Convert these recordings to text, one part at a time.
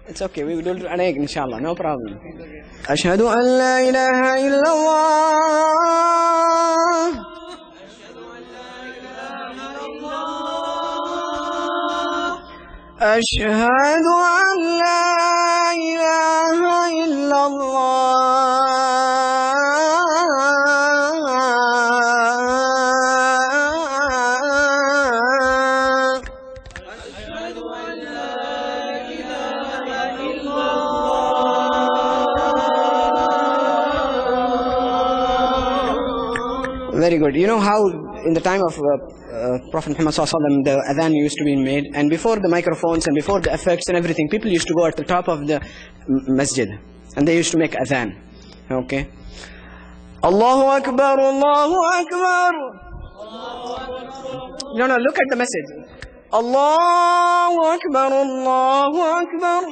It's okay. We will do it again, inshallah. No problem. أشهد أن لا إله إلا الله. أشهد أن لا إله إلا الله. Very good. You know how in the time of Prophet Muhammad ﷺ, the adhan used to be made, and before the microphones and before the effects and everything, people used to go at the top of the masjid and they used to make adhan. Okay. Allahu Akbar, Allahu Akbar. No, look at the message. Allahu Akbar, Allahu Akbar.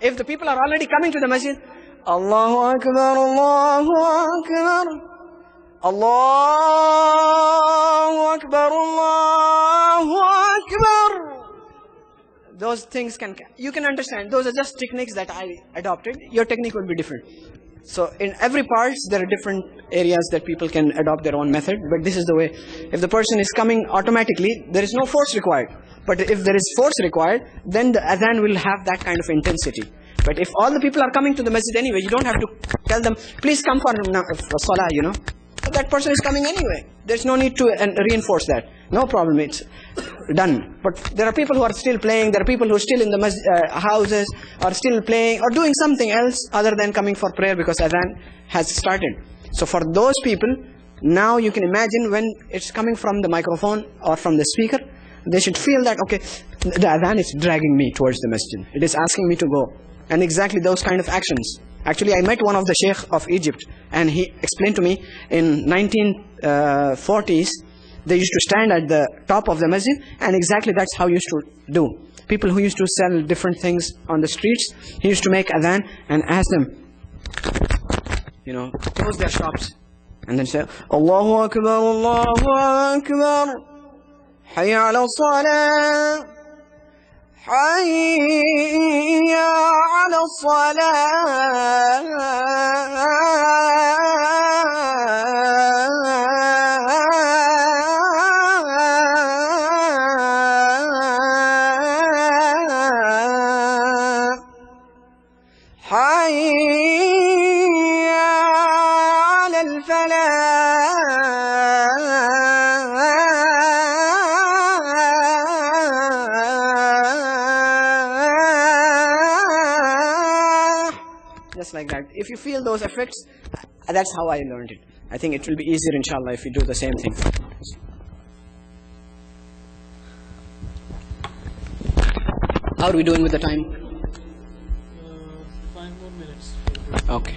If the people are already coming to the masjid, Allahu Akbar, Allahu Akbar. Allahu Akbar, Allahu Akbar. Those things you can understand. Those are just techniques that I adopted. Your technique will be different. So in every part, there are different areas that people can adopt their own method. But this is the way. If the person is coming automatically, there is no force required. But if there is force required, then the adhan will have that kind of intensity. But if all the people are coming to the masjid anyway, you don't have to tell them, please come for salah, you know. That person is coming anyway. There's no need to reinforce that. No problem, it's done. But there are people who are still playing, there are people who are still in the houses, are still playing, or doing something else other than coming for prayer because adhan has started. So for those people, now you can imagine when it's coming from the microphone or from the speaker, they should feel that, okay, the adhan is dragging me towards the masjid. It is asking me to go. And exactly those kind of actions. Actually, I met one of the Sheikh of Egypt, and he explained to me in 1940s, they used to stand at the top of the masjid, and exactly that's how he used to do. People who used to sell different things on the streets, he used to make adhan and ask them, you know, close their shops, and then say, Allahu Akbar, Allahu Akbar, Hayya ala salah. حي على الصلاة حي على Just like that. If you feel those effects, that's how I learned it. I think it will be easier, inshallah, if you do the same thing. How are we doing with the time? 5 more minutes. Okay.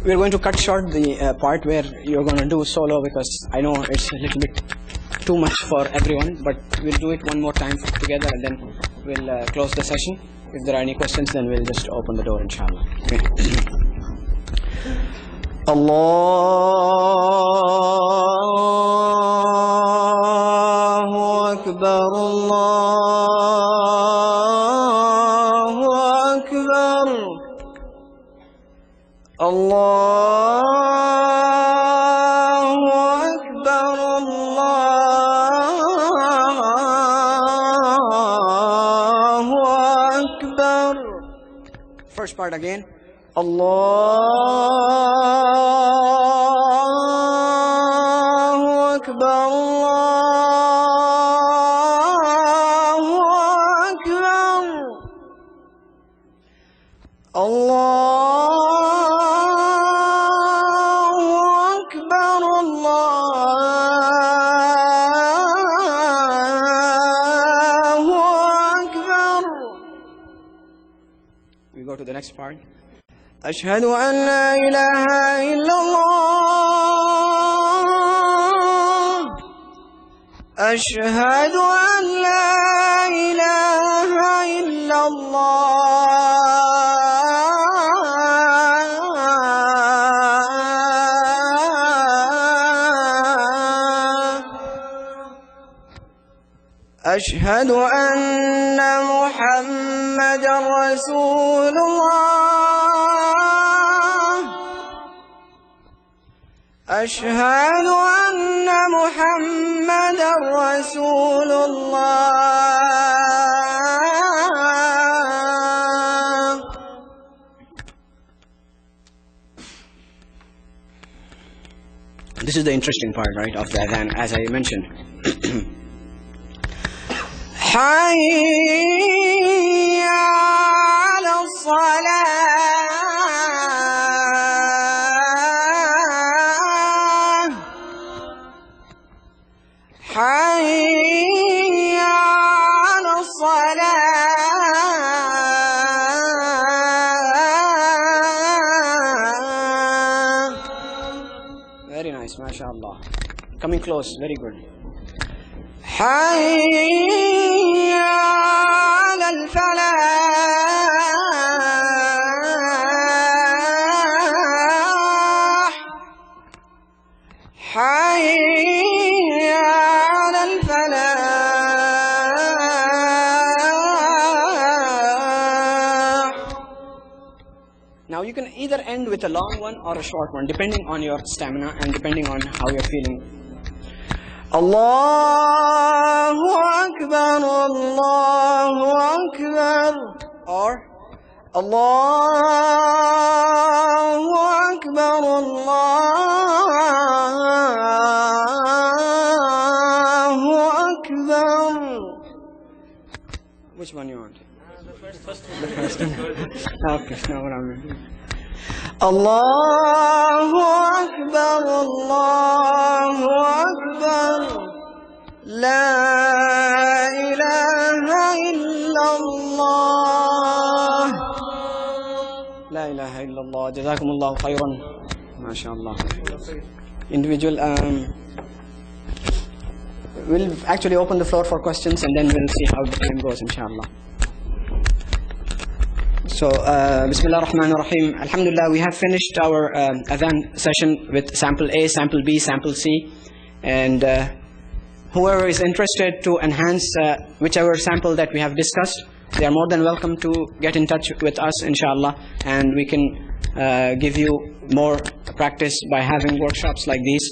We're going to cut short the part where you're going to do solo because I know it's a little bit too much for everyone, but we'll do it one more time together and then we'll close the session. If there are any questions, then we'll just open the door, inshallah. Okay. Allahu Akbar, Allahu Akbar, Allahu Akbar, Allahu Akbar. First part again. Allahu Akbar, Allahu Akbar, Allahu Akbar, Allahu Akbar. We go to the next part. أشهد أن لا إله إلا الله. أشهد أن لا إله إلا الله. أشهد أن محمدا محمدا رسول الله أشهد أن محمدا رسول الله. This is the interesting part, right, of the adhan, as I mentioned. حي على الصلاة حي على الصلاة. Very nice, mashallah. Coming close, very good. حي على الفلاح حي على الفلاح. Now you can either end with a long one or a short one, depending on your stamina and depending on how you're feeling. Allahu Akbar, Allahu Akbar, or Allahu Akbar, Allahu Akbar. Which one you want? The first one. The first one. Okay, no problem. Allahu Akbar, Allahu Akbar, La ilaha illallah. La ilaha illallah. Jazakumullahu khairan. MashaAllah. Individual. We'll actually open the floor for questions and then we'll see how the time goes, inshallah. So, Bismillah ar-Rahman ar-Rahim. Alhamdulillah, we have finished our adhan session with sample A, sample B, sample C. And whoever is interested to enhance whichever sample that we have discussed, they are more than welcome to get in touch with us, inshallah. And we can give you more practice by having workshops like these.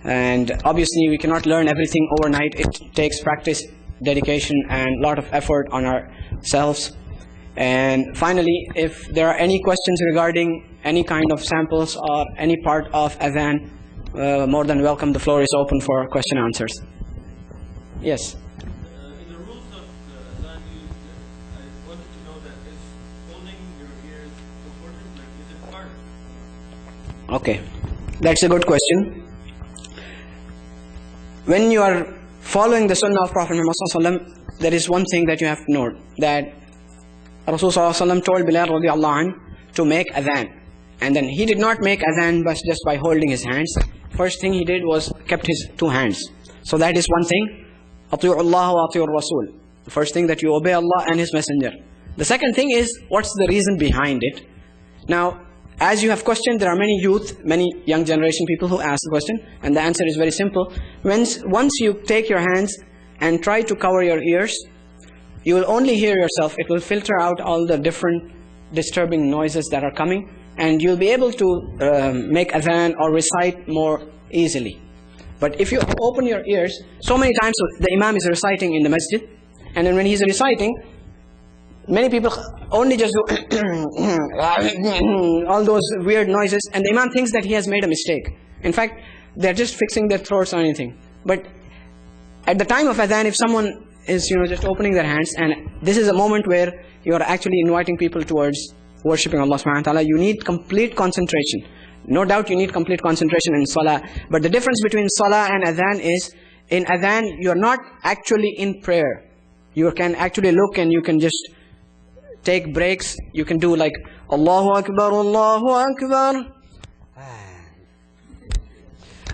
And obviously, we cannot learn everything overnight. It takes practice, dedication, and a lot of effort on ourselves. And finally, if there are any questions regarding any kind of samples or any part of adhan, more than welcome. The floor is open for question and answers. Yes? In the rules of the adhan, I wanted to know that is holding your ears important? Like, is it part? Okay, that's a good question. When you are following the sunnah of Prophet Muhammad, there is one thing that you have to note, that Rasulullah told Bilal radiallahu anh to make adhan, and then he did not make adhan just by holding his hands. First thing he did was kept his two hands. So that is one thing. Ati'u Allah wa ati'u Rasul. The first thing, that you obey Allah and His Messenger. The second thing is, what's the reason behind it? Now, as you have questioned, there are many youth, many young generation people who ask the question, and the answer is very simple. Once you take your hands and try to cover your ears, you will only hear yourself. It will filter out all the different disturbing noises that are coming, and you'll be able to make adhan or recite more easily. But if you open your ears, so many times the imam is reciting in the masjid, and then when he's reciting, many people only just do all those weird noises, and the imam thinks that he has made a mistake. In fact, they're just fixing their throats or anything. But at the time of adhan, if someone is just opening their hands, and this is a moment where you are actually inviting people towards worshipping Allah subhanahu wa ta'ala, you need complete concentration. No doubt you need complete concentration in salah, but the difference between salah and adhan is, in adhan you are not actually in prayer. You can actually look and you can just take breaks. You can do like Allahu Akbar, Allahu Akbar,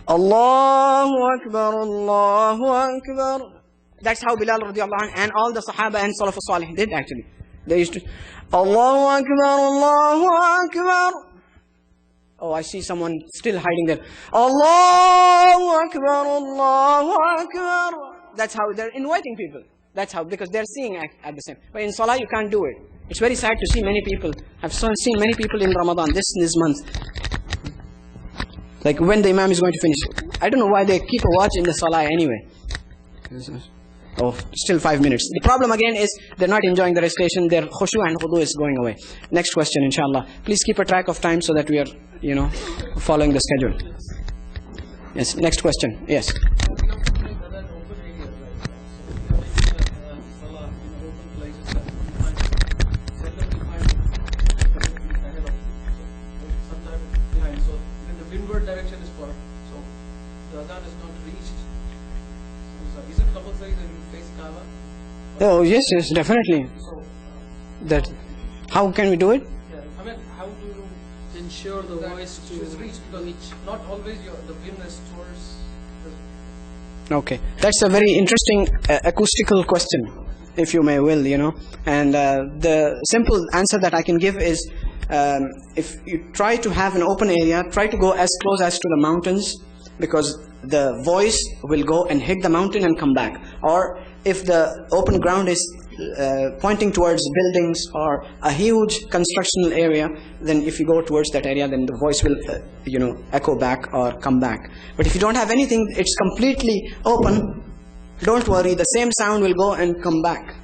Allahu Akbar, Allahu Akbar. That's how Bilal radiallahu anh and all the Sahaba and Salaf Salih did actually. They used to Allahu Akbar, Allahu Akbar. Oh, I see someone still hiding there. Allahu Akbar, Allahu Akbar. That's how they're inviting people. That's how, because they're seeing at the same. But in Salah, you can't do it. It's very sad to see many people. I've seen many people in Ramadan, this month. Like when the Imam is going to finish. I don't know why they keep a watch in the Salah anyway. Oh, still 5 minutes. The problem again is they're not enjoying the recitation. Their khushu and khudu is going away. Next question, inshallah. Please keep a track of time so that we are, following the schedule. Yes, next question. Yes. Direction is for, so the adhan is not reached. So is it compulsory that you face Kaaba? Oh yes, definitely. So that, how can we do it? Yeah, I mean, how do you ensure the voice is reached? Because not always the wind is towards the... Okay, that's a very interesting acoustical question, if you may will, and the simple answer that I can give is, if you try to have an open area, try to go as close as to the mountains, because the voice will go and hit the mountain and come back. Or if the open ground is pointing towards buildings or a huge constructional area, then if you go towards that area, then the voice will echo back or come back. But if you don't have anything, it's completely open, don't worry, the same sound will go and come back.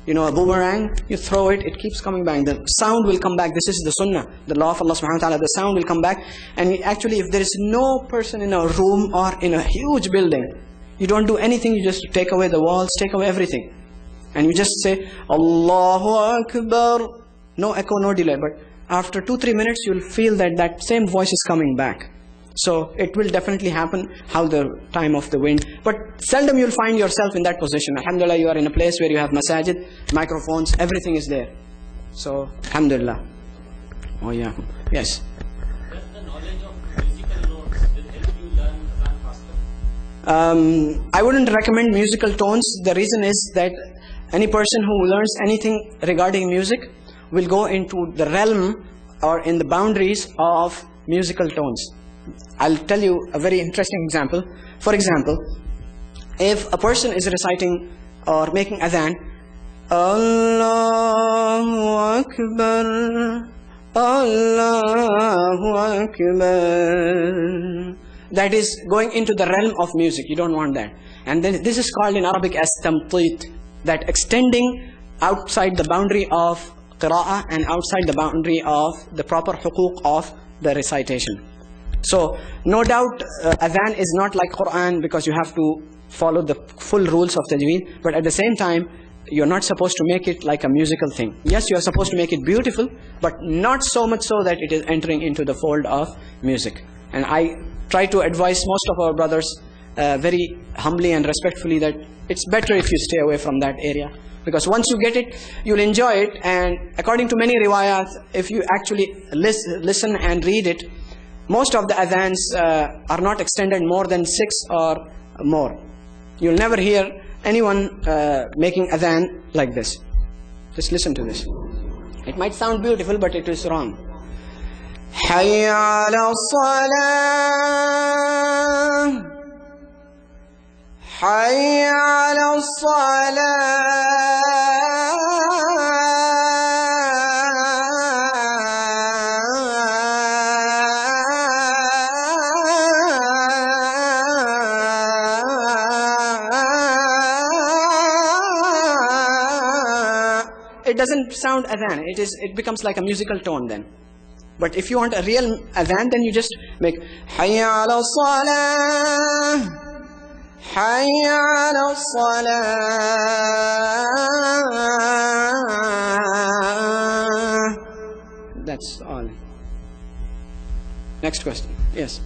A boomerang, you throw it, it keeps coming back. The sound will come back. This is the sunnah, the law of Allah subhanahu wa ta'ala. The sound will come back. And actually, if there is no person in a room or in a huge building, you don't do anything, you just take away the walls, take away everything. And you just say, Allahu Akbar. No echo, no delay. But after 2-3 minutes, you'll feel that same voice is coming back. So it will definitely happen, how the time of the wind. But seldom you'll find yourself in that position. Alhamdulillah, you are in a place where you have masajid, microphones, everything is there. So, alhamdulillah. Oh yeah. Yes. Does the knowledge of musical notes will help you learn Quran faster? I wouldn't recommend musical tones. The reason is that any person who learns anything regarding music will go into the realm or in the boundaries of musical tones. I'll tell you a very interesting example. For example, if a person is reciting or making adhan, Allahu Akbar, Allahu Akbar, that is going into the realm of music. You don't want that. And then this is called in Arabic as tamtit, that extending outside the boundary of qira'ah and outside the boundary of the proper huquq of the recitation. So, no doubt, adhan is not like Quran, because you have to follow the full rules of tajweed, but at the same time, you're not supposed to make it like a musical thing. Yes, you are supposed to make it beautiful, but not so much so that it is entering into the fold of music. And I try to advise most of our brothers very humbly and respectfully that it's better if you stay away from that area. Because once you get it, you'll enjoy it, and according to many riwayat, if you actually listen and read it, most of the adhans are not extended more than 6 or more. You'll never hear anyone making adhan like this. Just listen to this. It might sound beautiful, but it is wrong. Hayya ala salah, hayya ala salah. It doesn't sound adhan, it becomes like a musical tone then. But if you want a real adhan, then you just make Hayya ala salah, Hayya ala salah. That's all. Next question. Yes.